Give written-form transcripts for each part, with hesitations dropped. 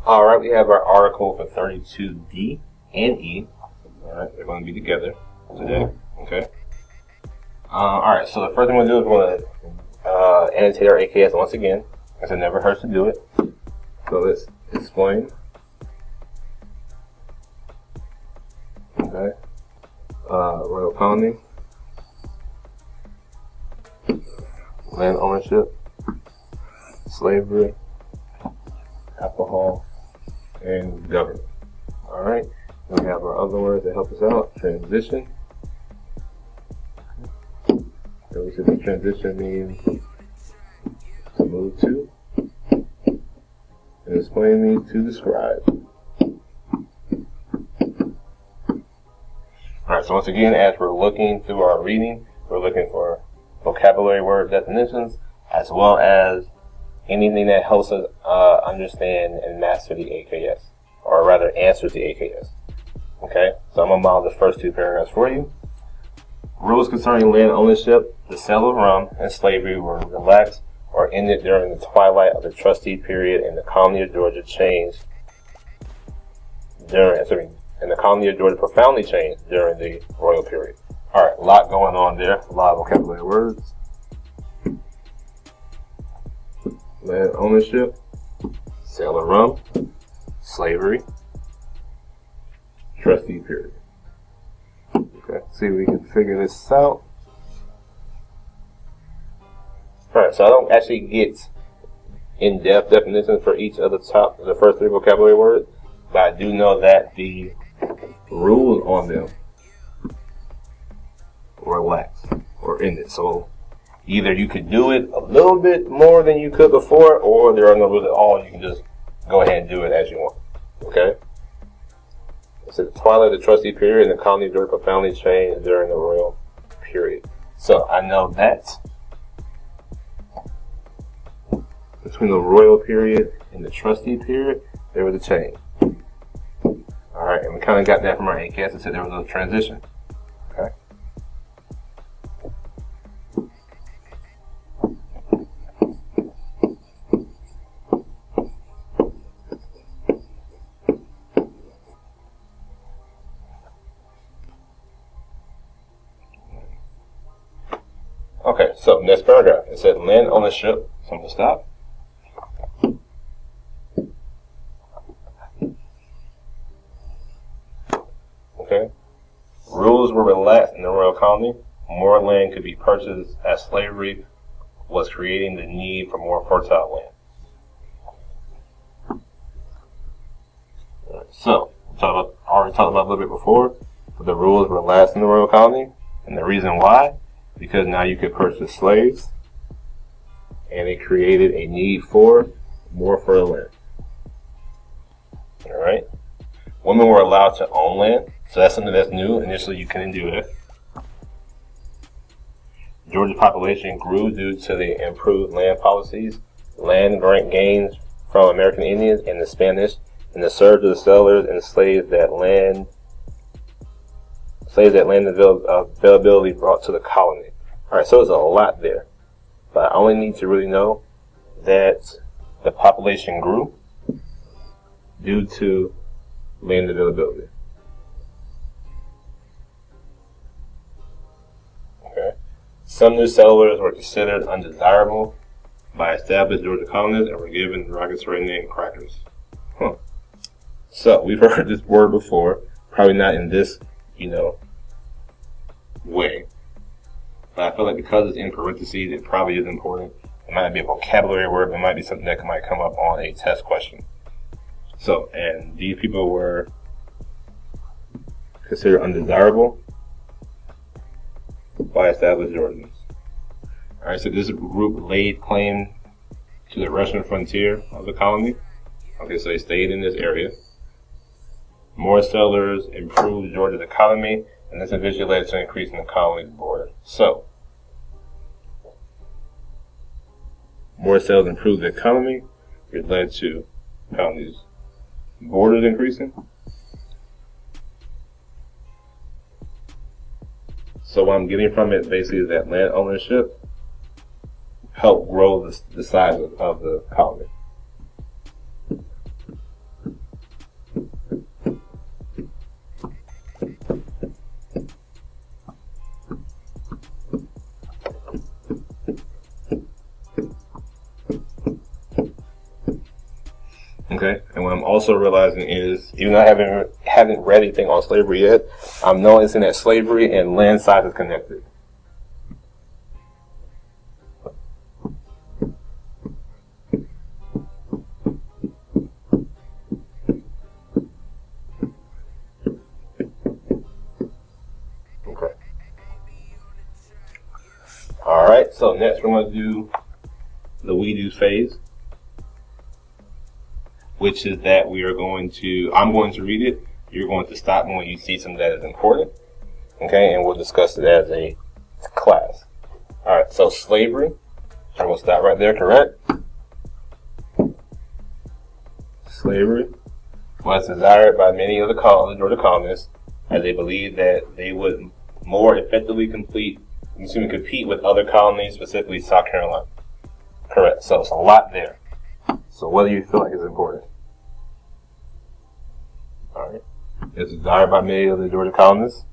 All right, we have our article for 32D and E. All right, they're going to be together today. Okay. All right, so the first thing we're going to do is we're going to annotate our AKS once again, because it never hurts to do it. So let's explain. Okay. Royal colony, land ownership, slavery, alcohol, and government. All right. We have our other words that help us out. Transition. So we said the transition means to move to, and explain means to describe. Alright, so once again, as we're looking through our reading, we're looking for vocabulary word definitions, as well as anything that helps us understand and master the AKS, or rather answer the AKS. Okay, so I'm going to model the first two paragraphs for you. Rules concerning land ownership, the sale of rum, and slavery were relaxed or ended during the twilight of the trustee period, and the colony of Georgia profoundly changed during the royal period. Alright, a lot going on there, a lot of vocabulary words. Land ownership, sale of rum, slavery, trustee period. Okay, see if we can figure this out. Alright, so I don't actually get in-depth definitions for each of the first three vocabulary words, but I do know that the rules on them were relaxed or ended. So either you could do it a little bit more than you could before, or there are no rules at all. You can just go ahead and do it as you want. Okay? So the twilight of the trustee period and the colony of Georgia profoundly changed during the royal period. So I know that between the royal period and the trustee period, there was a change. Alright, and we kind of got that from our AKS. It said there was a transition. Okay. Okay, so next paragraph. It said land ownership. So I'm going to stop. Okay. Rules were relaxed in the royal colony. More land could be purchased as slavery was creating the need for more fertile land. Right, so, already talked about a little bit before, but the rules were relaxed in the royal colony, and the reason why, because now you could purchase slaves, and it created a need for more fertile land. All right. Women were allowed to own land. So that's something that's new. Initially, you couldn't do that. Georgia's population grew due to the improved land policies, land grant gains from American Indians and the Spanish, and the surge of the settlers and slaves that land availability brought to the colony. All right, so there's a lot there, but I only need to really know that the population grew due to land availability. Okay. Some new settlers were considered undesirable by established Georgia colonists and were given the derogatory name crackers. So we've heard this word before, probably not in this, way. But I feel like because it's in parentheses, it probably is important. It might not be a vocabulary word, but it might be something that might come up on a test question. So, and these people were considered undesirable by established Georgians. Alright, so this group laid claim to the Russian frontier of the colony. Okay, so they stayed in this area. More settlers improved Georgia's economy, and this eventually led to an increase in the colony's border. So, more settlers improved the economy, which led to the colony's borders increasing. So what I'm getting from it basically is that land ownership helped grow the size of the colony. Okay, and what I'm also realizing is, even though I haven't read anything on slavery yet, I'm noticing that slavery and land size is connected. Okay. All right. So next we're going to do the we do phase, which is that I'm going to read it. You're going to stop me when you see something that is important. Okay, and we'll discuss it as a class. All right, so slavery. I'm going to stop right there, correct? Slavery was desired by many of the colonists as they believed that they would more effectively compete with other colonies, specifically South Carolina. Correct, so it's a lot there. So what do you feel like is important? All right. It's desired by many of the Georgia colonists.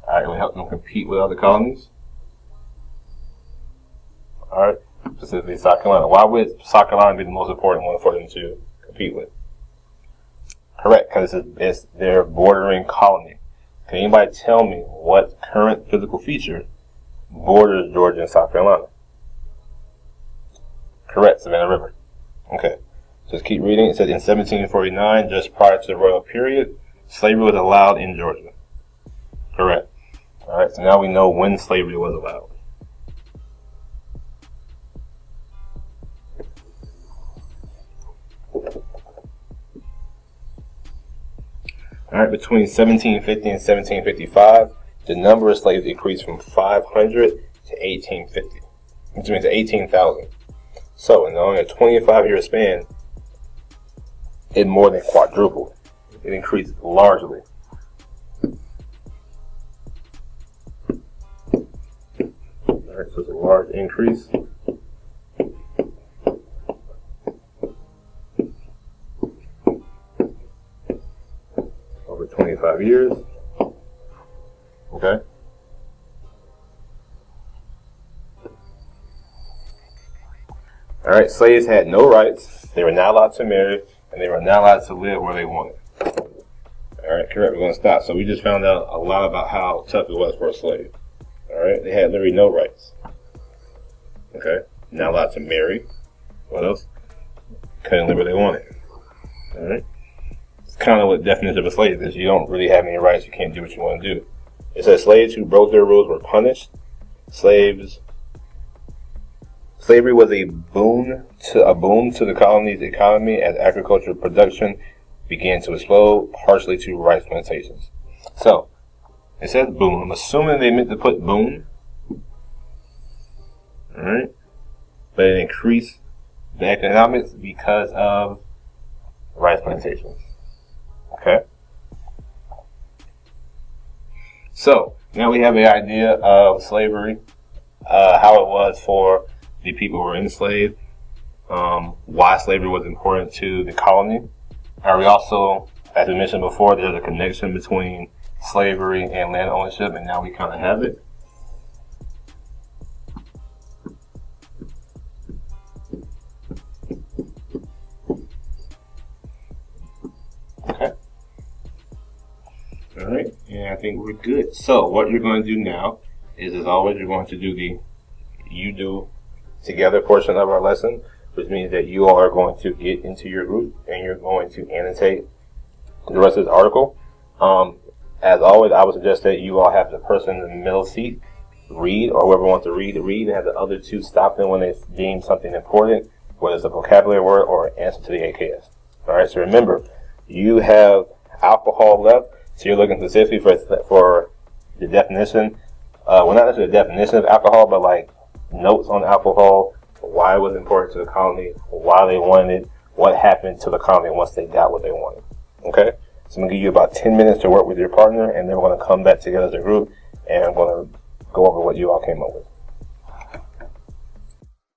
All right, it will help them compete with other colonies. All right, specifically South Carolina. Why would South Carolina be the most important one for them to compete with? Correct, because it's their bordering colony. Can anybody tell me what current physical feature borders Georgia and South Carolina? Correct, Savannah River. Okay. Just keep reading. It says in 1749, just prior to the royal period, slavery was allowed in Georgia. Correct. All right, so now we know when slavery was allowed. All right, between 1750 and 1755, the number of slaves increased from 500 to 1850, which means 18,000. So in only a 25-year span, it more than quadrupled. It increased largely. Alright, so it's a large increase. Over 25 years. Okay. Alright, slaves had no rights. They were not allowed to marry. And they were not allowed to live where they wanted. Alright, correct, we're going to stop. So we just found out a lot about how tough it was for a slave. Alright, they had literally no rights. Okay, not allowed to marry. What else? Couldn't live where they wanted. Alright, it's kind of what the definition of a slave is. You don't really have any rights, you can't do what you want to do. It says slaves who broke their rules were punished. Slavery was a boon to the colony's economy as agricultural production began to explode, partially to rice plantations. So, it says boon. I'm assuming they meant to put boon. Alright. But it increased the economics because of rice plantations. Okay. So, now we have an idea of slavery, how it was for the people who were enslaved, why slavery was important to the colony. We also, as we mentioned before, there's a connection between slavery and land ownership, and now we kind of have it. Okay. All right, and I think we're good. So what you're going to do now is, as always, you're going to do the you do together portion of our lesson, which means that you all are going to get into your group and you're going to annotate the rest of this article. As always, I would suggest that you all have the person in the middle seat read, or whoever wants to read, and have the other two stop them when they deem something important, whether it's a vocabulary word or an answer to the AKS. Alright, so remember, you have alcohol left, so you're looking specifically for the definition. Well, not necessarily the definition of alcohol, but like notes on alcohol, why it was important to the colony, why they wanted it, what happened to the colony once they got what they wanted. Okay? So I'm going to give you about 10 minutes to work with your partner, and then we're going to come back together as a group, and I'm going to go over what you all came up with.